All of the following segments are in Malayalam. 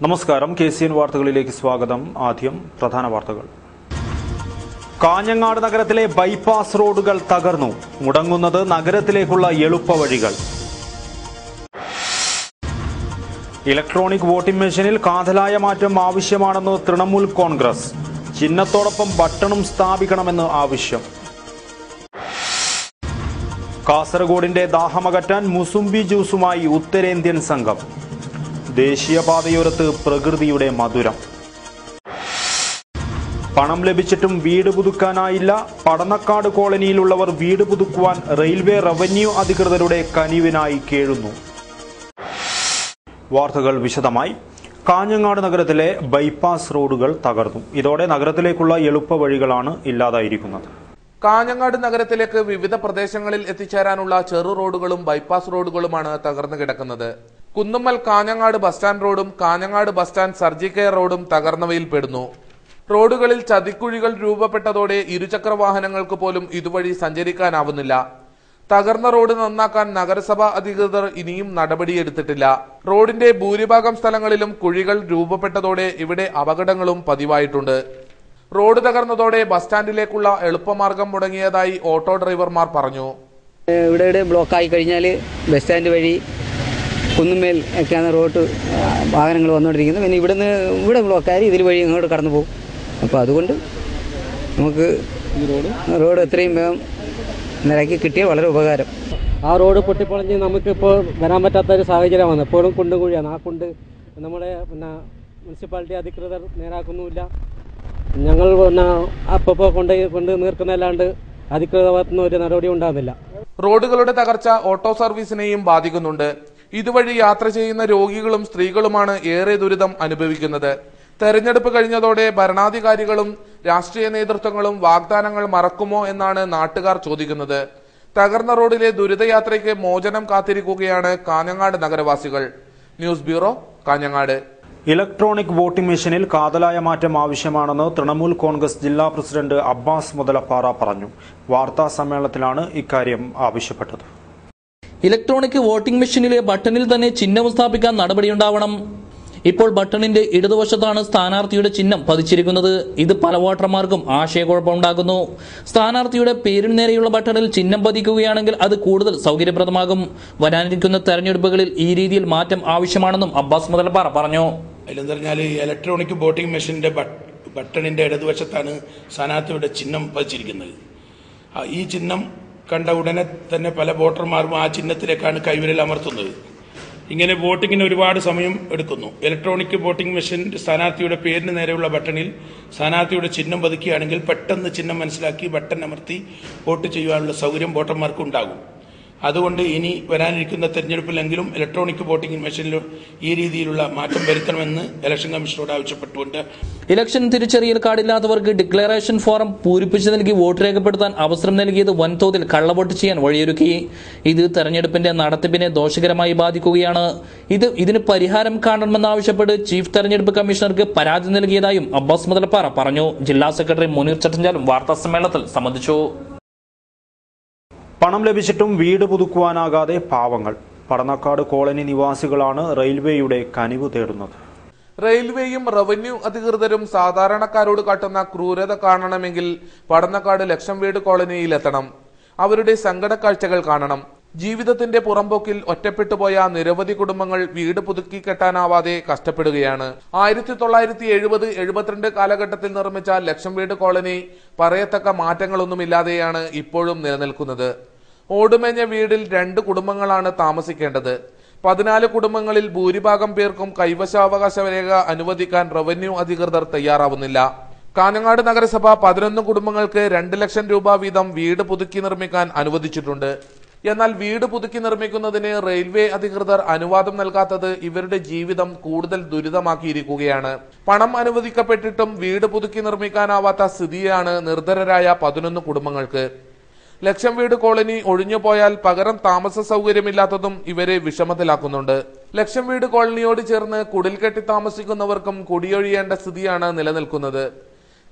നമസ്കാരം. KCN വാർത്തകളിലേക്ക് സ്വാഗതം. ആദ്യം പ്രധാന വാർത്തകൾ. കാഞ്ഞങ്ങാട് നഗരത്തിലെ ബൈപ്പാസ് റോഡുകൾ തകർന്നു. മുടങ്ങുന്നത് നഗരത്തിലേക്കുള്ള എളുപ്പവഴികൾ. ഇലക്ട്രോണിക് വോട്ടിംഗ് മെഷീനിൽ കാതലായ മാറ്റം ആവശ്യമാണെന്ന് തൃണമൂൽ കോൺഗ്രസ്. ചിഹ്നത്തോടൊപ്പം ബട്ടണും സ്ഥാപിക്കണമെന്ന് ആവശ്യം. കാസർഗോഡിന്റെ ദാഹമകറ്റാൻ മുസുംബി ജ്യൂസുമായി ഉത്തരേന്ത്യൻ സംഘം. ദേശീയപാതയോരത്ത് പ്രകൃതിയുടെ മധുരം. പണം ലഭിച്ചിട്ടും വീട് പുതുക്കാനായില്ല. പടന്നക്കാട് കോളനിയിലുള്ളവർ വീട് പുതുക്കുവാൻ റെയിൽവേ റവന്യൂ അധികൃതരുടെ കനിവിനായി കേഴുന്നു. വാർത്തകൾ വിശദമായി. കാഞ്ഞങ്ങാട് നഗരത്തിലെ ബൈപ്പാസ് റോഡുകൾ തകർന്നു. ഇതോടെ നഗരത്തിലേക്കുള്ള എളുപ്പവഴികളാണ് ഇല്ലാതായിരിക്കുന്നത്. കാഞ്ഞങ്ങാട് നഗരത്തിലേക്ക് വിവിധ പ്രദേശങ്ങളിൽ എത്തിച്ചേരാനുള്ള ചെറു റോഡുകളും ബൈപ്പാസ് റോഡുകളുമാണ് തകർന്നു കിടക്കുന്നത്. കുന്നുമ്മൽ കാഞ്ഞങ്ങാട് ബസ് സ്റ്റാൻഡ് റോഡും കാഞ്ഞങ്ങാട് ബസ് സ്റ്റാൻഡ് സർജി കെയർ റോഡും തകർന്നവയിൽ പെടുന്നു. റോഡുകളിൽ ചതിക്കുഴികൾ രൂപപ്പെട്ടതോടെ ഇരുചക്ര വാഹനങ്ങൾക്ക് പോലും ഇതുവഴി സഞ്ചരിക്കാനാവുന്നില്ല. തകർന്ന റോഡ് നന്നാക്കാൻ നഗരസഭാ അധികൃതർ ഇനിയും നടപടിയെടുത്തിട്ടില്ല. റോഡിന്റെ ഭൂരിഭാഗം സ്ഥലങ്ങളിലും കുഴികൾ രൂപപ്പെട്ടതോടെ ഇവിടെ അപകടങ്ങളും പതിവായിട്ടുണ്ട്. റോഡ് തകർന്നതോടെ ബസ് സ്റ്റാൻഡിലേക്കുള്ള എളുപ്പമാർഗം മുടങ്ങിയതായി ഓട്ടോ ഡ്രൈവർമാർ പറഞ്ഞു. ഇവിടെ ബ്ലോക്കായി കഴിഞ്ഞാൽ ബസ് സ്റ്റാൻഡ് വഴി കുന്നുമേൽ ഒക്കെയാണ് റോഡ് വാഹനങ്ങൾ വന്നുകൊണ്ടിരിക്കുന്നത്. പിന്നെ ഇവിടെ ബ്ലോക്കായി ഇതിൽ വഴി ഇങ്ങോട്ട് കടന്നു പോകും. അപ്പോൾ അതുകൊണ്ട് നമുക്ക് റോഡ് എത്രയും വേഗം നിരക്കി കിട്ടിയാൽ വളരെ ഉപകാരം. ആ റോഡ് പൊട്ടിപ്പൊളഞ്ഞ് നമുക്കിപ്പോൾ വരാൻ പറ്റാത്തൊരു സാഹചര്യമാണ്. എപ്പോഴും കുണ്ടും കുഴിയാണ്. ആ കുണ്ട് നമ്മുടെ മുനിസിപ്പാലിറ്റി അധികൃതർ നേരാക്കുന്നുമില്ല. ഞങ്ങൾ അപ്പോൾ കൊണ്ട് നീർക്കുന്നതല്ലാണ്ട് അധികൃതർ ഭാഗത്തുനിന്ന് ഒരു നടപടി ഉണ്ടാകുന്നില്ല. റോഡുകളുടെ തകർച്ച ഓട്ടോ സർവീസിനെയും ബാധിക്കുന്നുണ്ട്. ഇതുവഴി യാത്ര ചെയ്യുന്ന രോഗികളും സ്ത്രീകളുമാണ് ഏറെ ദുരിതം അനുഭവിക്കുന്നത്. തെരഞ്ഞെടുപ്പ് കഴിഞ്ഞതോടെ ഭരണാധികാരികളും രാഷ്ട്രീയ നേതൃത്വങ്ങളും വാഗ്ദാനങ്ങൾ മറക്കുമോ എന്നാണ് നാട്ടുകാർ ചോദിക്കുന്നത്. തകർന്ന റോഡിലെ ദുരിതയാത്രയ്ക്ക് മോചനം കാത്തിരിക്കുകയാണ് കാഞ്ഞങ്ങാട് നഗരവാസികൾ. News bureau, Kanhangad. Electronic voting മെഷീനിൽ കാതലായ മാറ്റം ആവശ്യമാണെന്ന് തൃണമൂൽ കോൺഗ്രസ് ജില്ലാ പ്രസിഡന്റ് അബ്ബാസ് മുതലപ്പാറ പറഞ്ഞു. വാർത്താ സമ്മേളനത്തിലാണ് ഇക്കാര്യം ആവശ്യപ്പെട്ടത്. ഇലക്ട്രോണിക് വോട്ടിംഗ് മെഷീനിലെ ബട്ടണിൽ തന്നെ ചിഹ്നം സ്ഥാപിക്കാൻ നടപടിയുണ്ടാവണം. ഇപ്പോൾ ബട്ടണിന്റെ ഇടതുവശത്താണ് സ്ഥാനാർത്ഥിയുടെ ചിഹ്നം പതിച്ചിരിക്കുന്നത്. ഇത് പല വോട്ടർമാർക്കും ആശയക്കുഴപ്പമുണ്ടാകുന്നു. സ്ഥാനാർത്ഥിയുടെ പേരിന് നേരെയുള്ള ബട്ടണിൽ ചിഹ്നം പതിക്കുകയാണെങ്കിൽ അത് കൂടുതൽ സൗകര്യപ്രദമാകും. വരാനിരിക്കുന്ന തെരഞ്ഞെടുപ്പുകളിൽ ഈ രീതിയിൽ മാറ്റം ആവശ്യമാണെന്നും അബ്ബാസ് മുതലപ്പാറ പറഞ്ഞു. അതിലെന്ന് പറഞ്ഞാൽ ഇലക്ട്രോണിക് വോട്ടിംഗ് മെഷീന്റെ ബട്ടണിന്റെ ഇടതുവശത്താണ് സ്ഥാനാർത്ഥിയുടെ ചിഹ്നം പതിച്ചിരിക്കുന്നത്. ഈ ചിഹ്നം കണ്ട ഉടനെ തന്നെ പല വോട്ടർമാരും ആ ചിഹ്നത്തിലേക്കാണ് കൈവിരൽ അമർത്തുന്നത്. ഇങ്ങനെ വോട്ടിങ്ങിന് ഒരുപാട് സമയം എടുക്കുന്നു. ഇലക്ട്രോണിക് വോട്ടിംഗ് മെഷീൻ സ്ഥാനാർത്ഥിയുടെ പേരിന് നേരെയുള്ള ബട്ടണിൽ സ്ഥാനാർത്ഥിയുടെ ചിഹ്നം പതിക്കുകയാണെങ്കിൽ പെട്ടെന്ന് ചിഹ്നം മനസ്സിലാക്കി ബട്ടൺ അമർത്തി വോട്ട് ചെയ്യാനുള്ള സൗകര്യം വോട്ടർമാർക്ക് ഉണ്ടാകും. അതുകൊണ്ട് ഇനി വരാനിരിക്കുന്ന തെരഞ്ഞെടുപ്പിലെങ്കിലും ഇലക്ട്രോണിക് വോട്ടിംഗ് മെഷീനിൽ ഈ രീതിയിലുള്ള മാറ്റം വരുത്തണമെന്ന് ഇലക്ഷൻ കമ്മീഷനോട് ആവശ്യപ്പെട്ടുകൊണ്ട് ഇലക്ഷൻ തിരിച്ചറിയൽ കാർഡില്ലാത്തവർക്ക് ഡിക്ലറേഷൻ ഫോറം പൂരിപ്പിച്ചു നൽകി വോട്ട് രേഖപ്പെടുത്താൻ അവസരം നൽകിയത് വൻതോതിൽ കള്ളവോട്ട് ചെയ്യാൻ വഴിയൊരുക്കി. ഇത് തെരഞ്ഞെടുപ്പിന്റെ നടത്തിപ്പിനെ ദോഷകരമായി ബാധിക്കുകയാണ്. ഇതിന് പരിഹാരം കാണണമെന്നാവശ്യപ്പെട്ട് ചീഫ് തെരഞ്ഞെടുപ്പ് കമ്മീഷണർക്ക് പരാതി നൽകിയതായും അബ്ബാസ് മുതലപ്പാറ പറഞ്ഞു. ജില്ലാ സെക്രട്ടറി മുനീർ ചട്ടഞ്ചാലും വാർത്താ സമ്മേളനത്തിൽ സംബന്ധിച്ചു. പണം ലഭിച്ചിട്ടും വീട് പുതുക്കുവാനാകാതെ പാവങ്ങൾ. പടന്നക്കാട് കോളനി നിവാസികളാണ് റെയിൽവേയുടെ കനിവ് തേടുന്നത്. റെയിൽവേയും റവന്യൂ അധികൃതരും സാധാരണക്കാരോട് കാട്ടുന്ന ക്രൂരത കാണണമെങ്കിൽ പടന്നക്കാട് ലക്ഷം വീട് കോളനിയിലെത്തണം. അവരുടെ സങ്കടക്കാഴ്ചകൾ കാണണം. ജീവിതത്തിന്റെ പുറംപോക്കിൽ ഒറ്റപ്പെട്ടുപോയ നിരവധി കുടുംബങ്ങൾ വീട് പുതുക്കി കെട്ടാനാവാതെ കഷ്ടപ്പെടുകയാണ്. 1970-72 കാലഘട്ടത്തിൽ നിർമ്മിച്ച ലക്ഷം വീട് കോളനി പറയത്തക്ക മാറ്റങ്ങളൊന്നുമില്ലാതെയാണ് ഇപ്പോഴും നിലനിൽക്കുന്നത്. ഓടുമേഞ്ഞ വീടിൽ 2 കുടുംബങ്ങളാണ് താമസിക്കേണ്ടത്. 14 കുടുംബങ്ങളിൽ ഭൂരിഭാഗം പേർക്കും കൈവശാവകാശ രേഖ അനുവദിക്കാൻ റവന്യൂ അധികൃതർ തയ്യാറാവുന്നില്ല. കാഞ്ഞങ്ങാട് നഗരസഭ 11 കുടുംബങ്ങൾക്ക് 2 ലക്ഷം രൂപ വീതം വീട് പുതുക്കി നിർമ്മിക്കാൻ അനുവദിച്ചിട്ടുണ്ട്. എന്നാൽ വീട് പുതുക്കി നിർമ്മിക്കുന്നതിന് റെയിൽവേ അധികൃതർ അനുവാദം നൽകാത്തത് ഇവരുടെ ജീവിതം കൂടുതൽ ദുരിതമാക്കിയിരിക്കുകയാണ്. പണം അനുവദിക്കപ്പെട്ടിട്ടും വീട് പുതുക്കി നിർമ്മിക്കാനാവാത്ത സ്ഥിതിയാണ് നിർധരരായ 11 കുടുംബങ്ങൾക്ക്. ലക്ഷം വീട് കോളനി ഒഴിഞ്ഞുപോയാൽ പകരം താമസ സൗകര്യമില്ലാത്തതും ഇവരെ വിഷമത്തിലാക്കുന്നുണ്ട്. ലക്ഷം വീട് കോളനിയോട് ചേർന്ന് കുടിൽ കെട്ടി താമസിക്കുന്നവർക്കും കുടിയൊഴിയേണ്ട സ്ഥിതിയാണ് നിലനിൽക്കുന്നത്.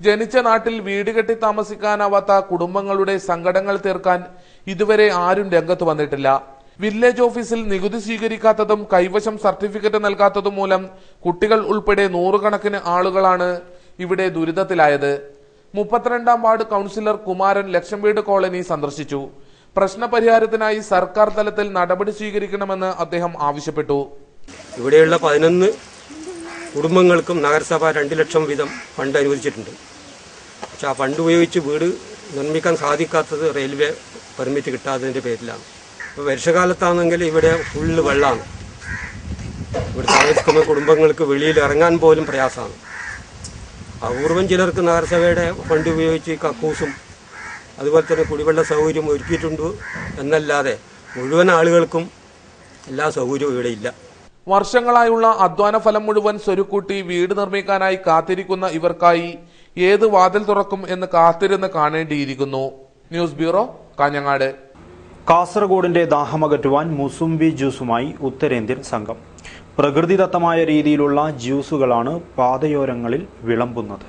ജനിച്ച നാട്ടിൽ വീട് കെട്ടി താമസിക്കാനാവാത്ത കുടുംബങ്ങളുടെ സങ്കടങ്ങൾ തീർക്കാൻ ഇതുവരെ ആരും രംഗത്ത് വന്നിട്ടില്ല. വില്ലേജ് ഓഫീസിൽ നികുതി സ്വീകരിക്കാത്തതും കൈവശം സർട്ടിഫിക്കറ്റ് നൽകാത്തതും മൂലം കുട്ടികൾ ഉൾപ്പെടെ നൂറുകണക്കിന് ആളുകളാണ് ഇവിടെ ദുരിതത്തിലായത്. 32ാം വാർഡ് കൗൺസിലർ കുമാരൻ ലക്ഷം വീട് കോളനി സന്ദർശിച്ചു. പ്രശ്നപരിഹാരത്തിനായി സർക്കാർ തലത്തിൽ നടപടി സ്വീകരിക്കണമെന്ന് അദ്ദേഹം ആവശ്യപ്പെട്ടു. ഇവിടെയുള്ള 11 കുടുംബങ്ങൾക്കും നഗരസഭ 2 ലക്ഷം വീതം ഫണ്ട് അനുവദിച്ചിട്ടുണ്ട്. പക്ഷെ ആ ഫണ്ട് ഉപയോഗിച്ച് വീട് നിർമ്മിക്കാൻ സാധിക്കാത്തത് റെയിൽവേ പെർമിറ്റ് കിട്ടാത്തതിൻ്റെ പേരിലാണ്. ഇപ്പോൾ വർഷകാലത്താണെങ്കിൽ ഇവിടെ ഫുള്ള് വെള്ളമാണ്. ഇവിടെ താമസിക്കുന്ന കുടുംബങ്ങൾക്ക് വെളിയിൽ ഇറങ്ങാൻ പോലും പ്രയാസമാണ്. അപൂർവം ചിലർക്ക് നഗരസഭയുടെ ഫണ്ട് ഉപയോഗിച്ച് കക്കൂസും അതുപോലെ തന്നെ കുടിവെള്ള സൗകര്യം ഒരുക്കിയിട്ടുണ്ട് എന്നല്ലാതെ മുഴുവൻ ആളുകൾക്കും എല്ലാ സൗകര്യവും ഇവിടെ ഇല്ല. വർഷങ്ങളായുള്ള അധ്വാന ഫലം മുഴുവൻ സ്വരുക്കൂട്ടി വീട് നിർമ്മിക്കാനായി കാത്തിരിക്കുന്ന ഇവർക്കായി ഏത് വാതിൽ തുറക്കും എന്ന് കാത്തിരുന്ന് കാണേണ്ടിയിരിക്കുന്നു. News bureau, Kanhangad. കാസർഗോഡിന്റെ ദാഹമകറ്റുവാൻ മുസംബി ജ്യൂസുമായി ഉത്തരേന്ത്യൻ സംഘം. പ്രകൃതിദത്തമായ രീതിയിലുള്ള ജ്യൂസുകളാണ് പാതയോരങ്ങളിൽ വിളമ്പുന്നത്.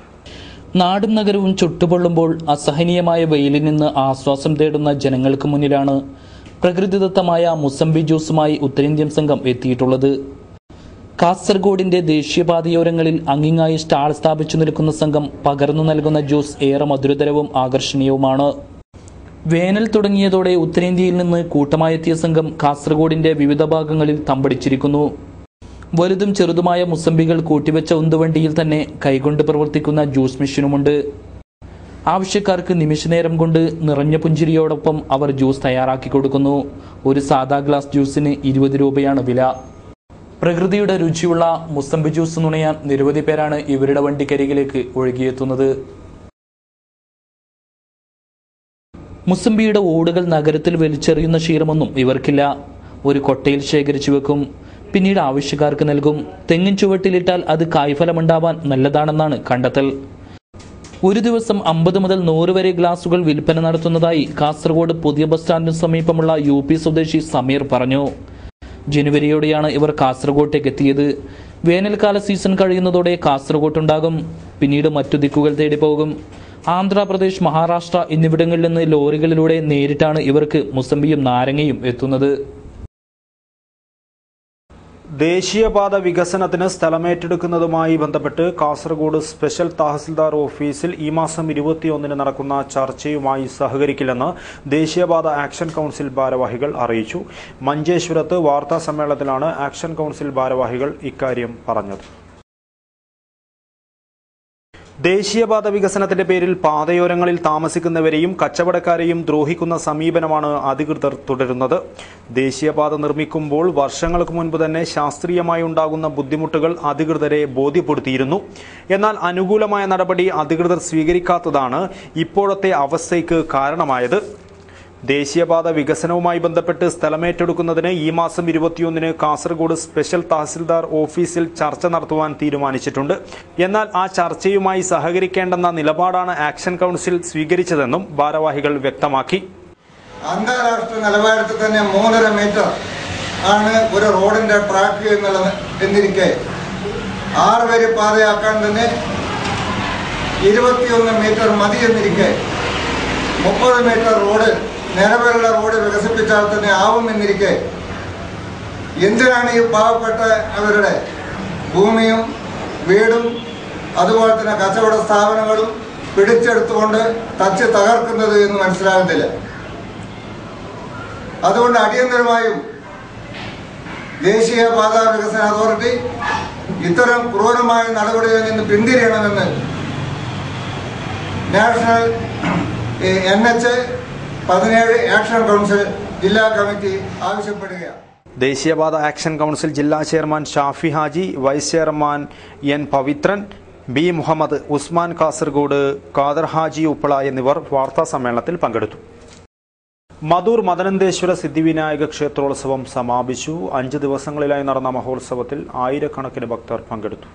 നാടും നഗരവും ചുട്ടുപൊള്ളുമ്പോൾ അസഹനീയമായ വെയിലിൽ നിന്ന് ആശ്വാസം തേടുന്ന ജനങ്ങൾക്ക് മുന്നിലാണ് പ്രകൃതിദത്തമായ മുസംബി ജ്യൂസുമായി ഉത്തരേന്ത്യൻ സംഘം എത്തിയിട്ടുള്ളത്. കാസർഗോഡിന്റെ ദേശീയപാതയോരങ്ങളിൽ അങ്ങിങ്ങായി സ്റ്റാൾ സ്ഥാപിച്ചു നിൽക്കുന്ന സംഘം പകർന്നു നൽകുന്ന ജ്യൂസ് ഏറെ മധുരതരവും ആകർഷണീയവുമാണ്. വേനൽ തുടങ്ങിയതോടെ ഉത്തരേന്ത്യയിൽ നിന്ന് കൂട്ടമായെത്തിയ സംഘം കാസർഗോഡിന്റെ വിവിധ ഭാഗങ്ങളിൽ തമ്പടിച്ചിരിക്കുന്നു. വലുതും ചെറുതുമായ മുസംബികൾ കൂട്ടിവെച്ച ഉന്തുവണ്ടിയിൽ തന്നെ കൈകൊണ്ട് പ്രവർത്തിക്കുന്ന ജ്യൂസ് മെഷീനുമുണ്ട്. ആവശ്യക്കാർക്ക് നിമിഷനേരം കൊണ്ട് നിറഞ്ഞ പുഞ്ചിരിയോടൊപ്പം അവർ ജ്യൂസ് തയ്യാറാക്കി കൊടുക്കുന്നു. ഒരു സാധാ ഗ്ലാസ് ജ്യൂസിന് 20 രൂപയാണ് വില. പ്രകൃതിയുടെ രുചിയുള്ള മുസംബി ജ്യൂസ് നുണയാൻ നിരവധി പേരാണ് ഇവരുടെ വണ്ടിക്കരികിലേക്ക് ഒഴുകിയെത്തുന്നത്. മുസംബിയുടെ ഓടുകൾ നഗരത്തിൽ വലിച്ചെറിയുന്ന ശീലമൊന്നും ഇവർക്കില്ല. ഒരു കൊട്ടയിൽ ശേഖരിച്ചു വെക്കും, പിന്നീട് ആവശ്യക്കാർക്ക് നൽകും. തെങ്ങിൻ ചുവട്ടിലിട്ടാൽ അത് കായ്ഫലമുണ്ടാവാൻ നല്ലതാണെന്നാണ് കണ്ടെത്തൽ. ഒരു ദിവസം 50 മുതൽ 100 വരെ ഗ്ലാസുകൾ വിൽപ്പന നടത്തുന്നതായി കാസർഗോഡ് പുതിയ ബസ് സ്റ്റാൻഡിന് സമീപമുള്ള UP സ്വദേശി സമീർ പറഞ്ഞു. ജനുവരിയോടെയാണ് ഇവർ കാസർഗോട്ടേക്ക് എത്തിയത്. വേനൽക്കാല സീസൺ കഴിയുന്നതോടെ കാസർഗോട്ടുണ്ടാകും, പിന്നീട് മറ്റു ദിക്കുകൾ തേടി പോകും. ആന്ധ്രാപ്രദേശ്, മഹാരാഷ്ട്ര എന്നിവിടങ്ങളിൽ നിന്ന് ലോറികളിലൂടെ നേരിട്ടാണ് ഇവർക്ക് മുസംബിയും നാരങ്ങയും എത്തുന്നത്. ദേശീയപാത വികസനത്തിന് സ്ഥലമേറ്റെടുക്കുന്നതുമായി ബന്ധപ്പെട്ട് കാസർഗോഡ് സ്പെഷ്യൽ തഹസിൽദാർ ഓഫീസിൽ ഈ മാസം 21-ന് നടക്കുന്ന ചർച്ചയുമായി സഹകരിക്കില്ലെന്ന് ദേശീയപാത ആക്ഷൻ കൗൺസിൽ ഭാരവാഹികൾ അറിയിച്ചു. മഞ്ചേശ്വരത്ത് വാർത്താ സമ്മേളനത്തിലാണ് ആക്ഷൻ കൗൺസിൽ ഭാരവാഹികൾ ഇക്കാര്യം പറഞ്ഞത്. ദേശീയപാത വികസനത്തിന്റെ പേരിൽ പാതയോരങ്ങളിൽ താമസിക്കുന്നവരെയും കച്ചവടക്കാരെയും ദ്രോഹിക്കുന്ന സമീപനമാണ് അധികൃതർ തുടരുന്നത്. ദേശീയപാത നിർമ്മിക്കുമ്പോൾ വർഷങ്ങൾക്ക് മുൻപ് തന്നെ ശാസ്ത്രീയമായി ഉണ്ടാകുന്ന ബുദ്ധിമുട്ടുകൾ അധികൃതരെ ബോധ്യപ്പെടുത്തിയിരുന്നു. എന്നാൽ അനുകൂലമായ നടപടി അധികൃതർ സ്വീകരിക്കാത്തതാണ് ഇപ്പോഴത്തെ അവസ്ഥയ്ക്ക് കാരണമായത്. ദേശീയപാത വികസനവുമായി ബന്ധപ്പെട്ട് സ്ഥലമേറ്റെടുക്കുന്നതിന് ഈ മാസം 21-ന് കാസർഗോഡ് സ്പെഷ്യൽ തഹസിൽദാർ ഓഫീസിൽ ചർച്ച നടത്തുവാൻ തീരുമാനിച്ചിട്ടുണ്ട്. എന്നാൽ ആ ചർച്ചയുമായി സഹകരിക്കേണ്ടെന്ന നിലപാടാണ് ആക്ഷൻ കൗൺസിൽ സ്വീകരിച്ചതെന്നും ഭാരവാഹികൾ വ്യക്തമാക്കി. അന്താരാഷ്ട്ര നിലവാരത്തിൽ തന്നെ 3.5 മീറ്റർ ആണ് ഒരു റോഡിന്റെ ട്രാക്ക് എന്നിരിക്കെ 6 വരി പാതയാക്കാൻ തന്നെ 21 മീറ്റർ മതി എന്നിരിക്കെ 30 മീറ്റർ റോഡ് നിലവിലുള്ള റോഡ് വികസിപ്പിച്ചാൽ തന്നെ ആവുമെന്നിരിക്കെ എന്തിനാണ് ഈ പാവപ്പെട്ട അവരുടെ ഭൂമിയും വീടും അതുപോലെ തന്നെ കച്ചവട സ്ഥാപനങ്ങളും പിടിച്ചെടുത്തുകൊണ്ട് തച്ച് തകർക്കുന്നത് എന്ന് മനസ്സിലാകുന്നില്ല. അതുകൊണ്ട് അടിയന്തരമായും ദേശീയപാത വികസന അതോറിറ്റി ഇത്തരം ക്രൂരമായ നടപടികളിൽ നിന്ന് പിന്തിരിയണമെന്ന് നാഷണൽ NH17 ആക്ഷൻ കൗൺസിൽ ജില്ലാ കമ്മിറ്റി ആവശ്യപ്പെടുകയാണ്. ദേശീയപാത ആക്ഷൻ കൗൺസിൽ ജില്ലാ chairman Shafi Haji, vice chairman N Pavithran, B Muhammad, Usman Kasaragod, Khader Haji Uppala എന്നിവർ വാർത്താ സമ്മേളനത്തിൽ പങ്കെടുത്തു. മധൂർ മദനന്തേശ്വര സിദ്ധിവിനായക ക്ഷേത്രോത്സവം സമാപിച്ചു. 5 ദിവസങ്ങളിലായി നടന്ന മഹോത്സവത്തിൽ ആയിരക്കണക്കിന് ഭക്തർ പങ്കെടുത്തു.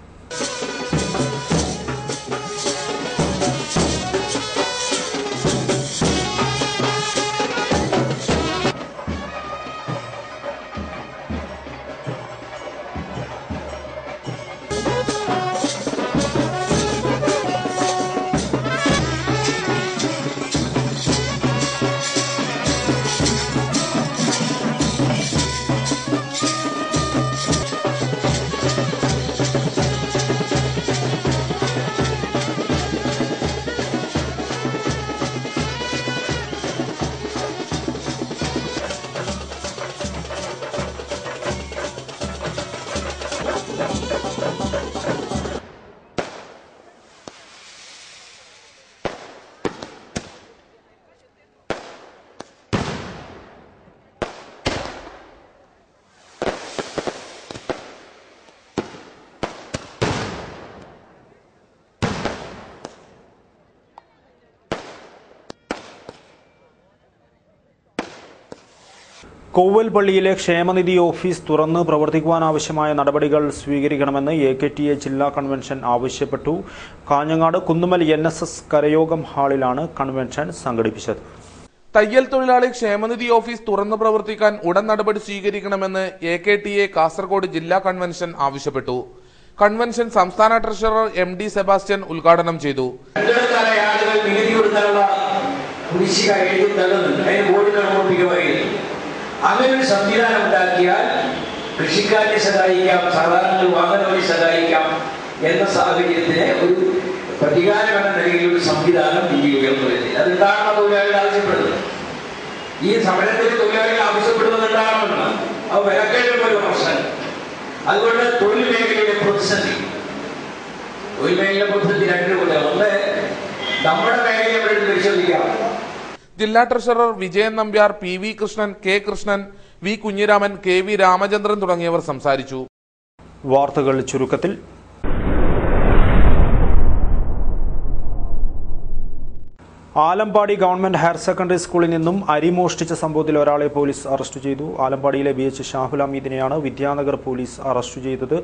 കോവൽപള്ളിയിലെ ക്ഷേമനിധി ഓഫീസ് തുറന്ന് പ്രവർത്തിക്കുവാനാവശ്യമായ നടപടികൾ സ്വീകരിക്കണമെന്ന് AKTA ജില്ലാ കൺവെൻഷൻ ആവശ്യപ്പെട്ടു. കാഞ്ഞങ്ങാട് കുന്നുമൽ NSS കരയോഗം ഹാളിലാണ് കൺവെൻഷൻ സംഘടിപ്പിച്ചത്. തയ്യൽ തൊഴിലാളി ക്ഷേമനിധി ഓഫീസ് തുറന്ന് പ്രവർത്തിക്കാൻ ഉടൻ നടപടി സ്വീകരിക്കണമെന്ന് AKTA കാസർഗോഡ് ജില്ലാ കൺവെൻഷൻ ആവശ്യപ്പെട്ടു. കൺവെൻഷൻ സംസ്ഥാന ട്രഷറർ MD സെബാസ്റ്റ്യൻ ഉദ്ഘാടനം ചെയ്തു. അങ്ങനെ ഒരു സംവിധാനം ഉണ്ടാക്കിയാൽ കൃഷിക്കാരെ സഹായിക്കാം, സാധാരണ വാഹനങ്ങളെ സഹായിക്കാം എന്ന സാഹചര്യത്തിന് ഒരു പ്രതികാരമെന്ന നിലയിൽ ഒരു സംവിധാനം ഇന്ത്യ ഉയർന്നു വരുന്നത്. അതുണ്ടാകണം തൊഴിലാളികൾ ആവശ്യപ്പെടുന്നത്. ഈ സമരത്തിന് തൊഴിലാളികൾ ആവശ്യപ്പെടുന്നത് ഉണ്ടാകണമെന്ന് അത് വിലക്കഴിവുള്ള ഒരു പ്രശ്നം. അതുകൊണ്ട് തൊഴിൽ മേഖലയിലെ പ്രതിസന്ധി രണ്ട് കൊല്ലം. ഒന്ന് നമ്മുടെ മേഖലയെ അവിടെ പരിശോധിക്കാം. ജില്ലാ treasurer Vijayan Nambiar, PV Krishnan, K Krishnan, V Kunhiraman, KV Ramachandran തുടങ്ങിയവർ സംസാരിച്ചു. വാർത്തകൾ ചുരുക്കത്തിൽ. ആലമ്പാടി ഗവൺമെന്റ് ഹയർ സെക്കൻഡറി സ്കൂളിൽ നിന്നും അരി മോഷ്ടിച്ച സംഭവത്തിൽ ഒരാളെ പോലീസ് അറസ്റ്റ് ചെയ്തു. ആലമ്പാടിയിലെ BH ഷാഹുൽ ഹമീദിനെയാണ് വിദ്യാനഗർ പോലീസ് അറസ്റ്റ് ചെയ്തത്.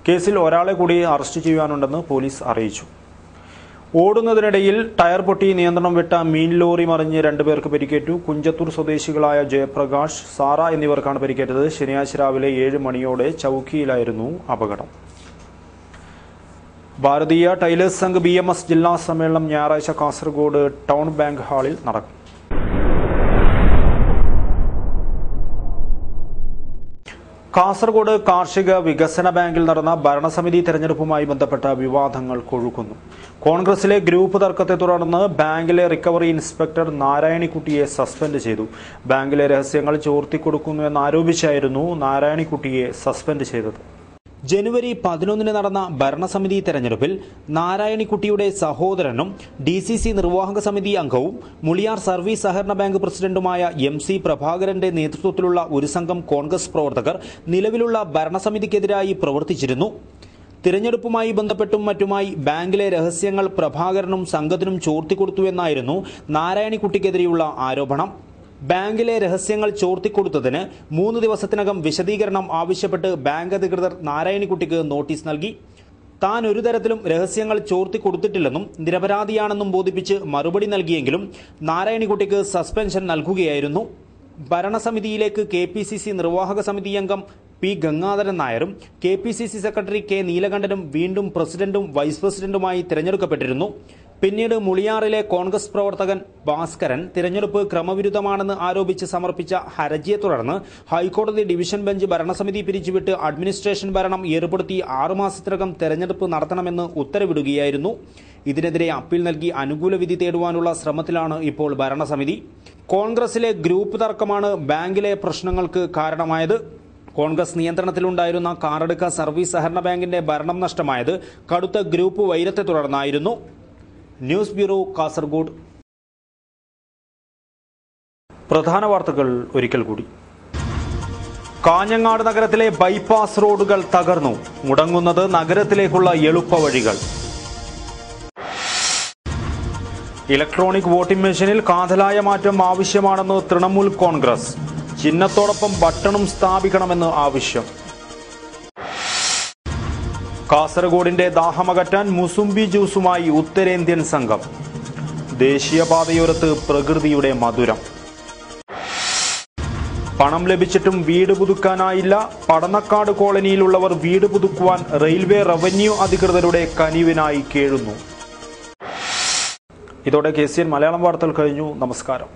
കേസിൽ ഒരാളെ കൂടി അറസ്റ്റ് ചെയ്യാനുണ്ടെന്ന് പോലീസ് അറിയിച്ചു. ഓടുന്നതിനിടയിൽ ടയർ പൊട്ടി നിയന്ത്രണം വിട്ട മീൻ ലോറി മറിഞ്ഞ് 2 പേർക്ക് പരിക്കേറ്റു. കുഞ്ചത്തൂർ സ്വദേശികളായ ജയപ്രകാശ്, സാറ എന്നിവർക്കാണ് പരിക്കേറ്റത്. ശനിയാഴ്ച രാവിലെ 7 മണിയോടെ ചൌക്കിയിലായിരുന്നു അപകടം. ഭാരതീയ ടൈലേഴ്സ് സംഘ് BMS ജില്ലാ സമ്മേളനം ഞായറാഴ്ച കാസർഗോഡ് ടൗൺ ബാങ്ക് ഹാളിൽ നടക്കും. കാസർഗോഡ് കാർഷിക വികസന ബാങ്കിൽ നടന്ന ഭരണസമിതി തെരഞ്ഞെടുപ്പുമായി ബന്ധപ്പെട്ട വിവാദങ്ങൾ കൊഴുക്കുന്നു. കോൺഗ്രസിലെ ഗ്രൂപ്പ് തർക്കത്തെ തുടർന്ന് ബാങ്കിലെ റിക്കവറി ഇൻസ്പെക്ടർ നാരായണിക്കുട്ടിയെ സസ്പെൻഡ് ചെയ്തു. ബാങ്കിലെ രഹസ്യങ്ങൾ ചോർത്തിക്കൊടുക്കുന്നുവെന്നാരോപിച്ചായിരുന്നു നാരായണിക്കുട്ടിയെ സസ്പെൻഡ് ചെയ്തത്. ജനുവരി 11 നടന്ന ഭരണസമിതി തെരഞ്ഞെടുപ്പിൽ നാരായണിക്കുട്ടിയുടെ സഹോദരനും DCC നിർവാഹക സമിതി അംഗവും മുളിയാർ സർവീസ് സഹകരണ ബാങ്ക് പ്രസിഡന്റുമായ MC പ്രഭാകരന്റെ നേതൃത്വത്തിലുള്ള ഒരു സംഘം കോൺഗ്രസ് പ്രവർത്തകർ നിലവിലുള്ള ഭരണസമിതിക്കെതിരായി പ്രവർത്തിച്ചിരുന്നു. തിരഞ്ഞെടുപ്പുമായി ബന്ധപ്പെട്ടും മറ്റുമായി ബാങ്കിലെ രഹസ്യങ്ങൾ പ്രഭാകരനും സംഘത്തിനും ചോർത്തിക്കൊടുത്തുവെന്നായിരുന്നു നാരായണിക്കുട്ടിക്കെതിരെയുള്ള ആരോപണം. ബാങ്കിലെ രഹസ്യങ്ങൾ ചോർത്തിക്കൊടുത്തതിന് 3 ദിവസത്തിനകം വിശദീകരണം ആവശ്യപ്പെട്ട് ബാങ്ക് അധികൃതർ നാരായണിക്കുട്ടിക്ക് നോട്ടീസ് നൽകി. താൻ ഒരു തരത്തിലും രഹസ്യങ്ങൾ ചോർത്തിക്കൊടുത്തിട്ടില്ലെന്നും നിരപരാധിയാണെന്നും ബോധിപ്പിച്ച് മറുപടി നൽകിയെങ്കിലും നാരായണിക്കുട്ടിക്ക് സസ്പെൻഷൻ നൽകുകയായിരുന്നു. ഭരണസമിതിയിലേക്ക് KPCC നിർവാഹക സമിതി അംഗം P ഗംഗാധരൻ നായരും KPCC സെക്രട്ടറി K നീലകണ്ഠനും വീണ്ടും പ്രസിഡന്റും വൈസ് പ്രസിഡന്റുമായി തിരഞ്ഞെടുക്കപ്പെട്ടിരുന്നു. പിന്നീട് മുളിയാറിലെ കോൺഗ്രസ് പ്രവർത്തകൻ ഭാസ്കരൻ തിരഞ്ഞെടുപ്പ് ക്രമവിരുദ്ധമാണെന്ന് ആരോപിച്ച് സമർപ്പിച്ച ഹർജിയെ തുടർന്ന് ഹൈക്കോടതി ഡിവിഷൻ ബെഞ്ച് ഭരണസമിതി പിരിച്ചുവിട്ട് അഡ്മിനിസ്ട്രേഷൻ ഭരണം ഏർപ്പെടുത്തി 6 മാസത്തിനകം തെരഞ്ഞെടുപ്പ് നടത്തണമെന്ന് ഉത്തരവിടുകയായിരുന്നു. ഇതിനെതിരെ അപ്പീൽ നൽകി അനുകൂല വിധി തേടുവാനുള്ള ശ്രമത്തിലാണ് ഇപ്പോൾ ഭരണസമിതി. കോൺഗ്രസിലെ ഗ്രൂപ്പ് തർക്കമാണ് ബാങ്കിലെ പ്രശ്നങ്ങൾക്ക് കാരണമായത്. കോൺഗ്രസ് നിയന്ത്രണത്തിലുണ്ടായിരുന്ന കാറടുക്ക സർവീസ് സഹകരണ ബാങ്കിന്റെ ഭരണം നഷ്ടമായത് കടുത്ത ഗ്രൂപ്പ് വൈരത്തെ തുടർന്നായിരുന്നു. News bureau, Kasaragod. പ്രധാന വാർത്തകൾ ഒരിക്കൽ കൂടി. കാഞ്ഞങ്ങാട് നഗരത്തിലെ ബൈപ്പാസ് റോഡുകൾ തകർന്നു. മുടങ്ങുന്നത് നഗരത്തിലേക്കുള്ള എളുപ്പവഴികൾ. ഇലക്ട്രോണിക് വോട്ടിംഗ് മെഷീനിൽ കാതലായ മാറ്റം ആവശ്യമാണെന്ന് തൃണമൂൽ കോൺഗ്രസ്. ചിഹ്നത്തോടൊപ്പം ബട്ടണും സ്ഥാപിക്കണമെന്ന് ആവശ്യം. കാസർഗോഡിന്റെ ദാഹമകറ്റാൻ മുസുംബി ജ്യൂസുമായി ഉത്തരേന്ത്യൻ സംഘം. ദേശീയപാതയോരത്ത് പ്രകൃതിയുടെ മധുരം. പണം ലഭിച്ചിട്ടും വീട് പുതുക്കാനായില്ല. പടന്നക്കാട് കോളനിയിലുള്ളവർ വീട് പുതുക്കുവാൻ റെയിൽവേ റവന്യൂ അധികൃതരുടെ കനിവിനായി കേഴുന്നു. ഇതോടെ KCN മലയാളം വാർത്തകൾ കഴിഞ്ഞു. നമസ്കാരം.